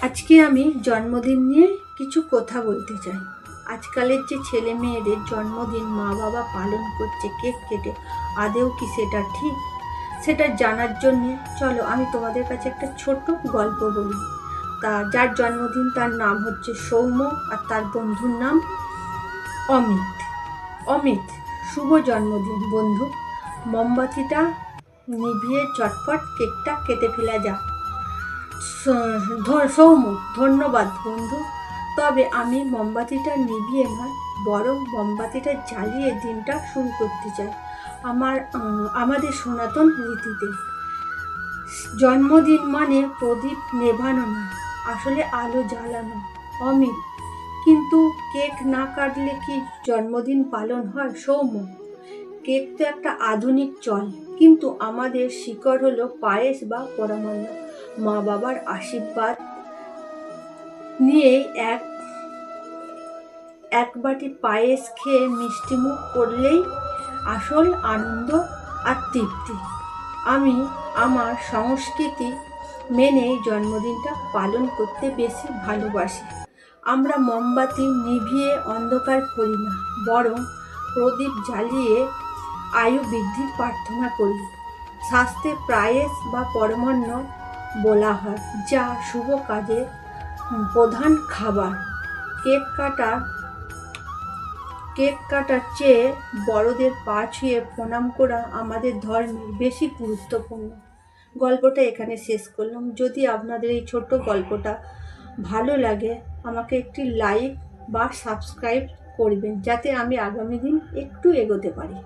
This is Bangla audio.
আজকে আমি জন্মদিন নিয়ে কিছু কথা বলতে চাই। আজকালের যে ছেলে মেয়েদের জন্মদিন মা বাবা পালন করছে কেক কেটে, আদেও কি সেটা ঠিক? সেটা জানার জন্যে চলো আমি তোমাদের কাছে একটা ছোট্ট গল্প বলি। যার জন্মদিন তার নাম হচ্ছে সৌম্য, আর তার বন্ধুর নাম অমিত। অমিত, শুভ জন্মদিন বন্ধু। মোমবাতিটা নিভিয়ে চটপট কেকটা কেটে ফেলা যাক। সৌম্য, ধন্যবাদ বন্ধু। তবে আমি মোমবাতিটা নিভিয়ে নয়, বরং মোমবাতিটা জ্বালিয়ে দিনটা শুরু করতে চাই আমাদের সনাতন রীতিতে। জন্মদিন মানে প্রদীপ নেভানো নয়, আসলে আলো জ্বালানো। অমিত, কিন্তু কেক না কাটলে কি জন্মদিন পালন হয়? সৌম্য, কেক তো একটা আধুনিক চল, কিন্তু আমাদের শিকড় হলো পায়েস বা পরমান্ন। মা বাবার আশীর্বাদ নিয়ে এক বাটি পায়েস খেয়ে মিষ্টিমুখ করলেই আসল আনন্দ আর তৃপ্তি। আমি আমার সংস্কৃতি মেনে জন্মদিনটা পালন করতে বেশি ভালোবাসি। আমরা মোমবাতি নিভিয়ে অন্ধকার করি না, বরং প্রদীপ জ্বালিয়ে আয়ু বৃদ্ধির প্রার্থনা করি। শাস্ত্রে পায়েস বা পরমান্ন বলা হয়, যা শুভ কাজে প্রধান খাবার। কেক কাটার চেয়ে বড়দের পা ছুঁয়ে প্রণাম করা আমাদের ধর্মের বেশি গুরুত্বপূর্ণ। গল্পটা এখানে শেষ করলাম। যদি আপনাদের এই ছোট্ট গল্পটা ভালো লাগে, আমাকে একটি লাইক বা সাবস্ক্রাইব করবেন, যাতে আমি আগামী দিন একটু এগোতে পারি।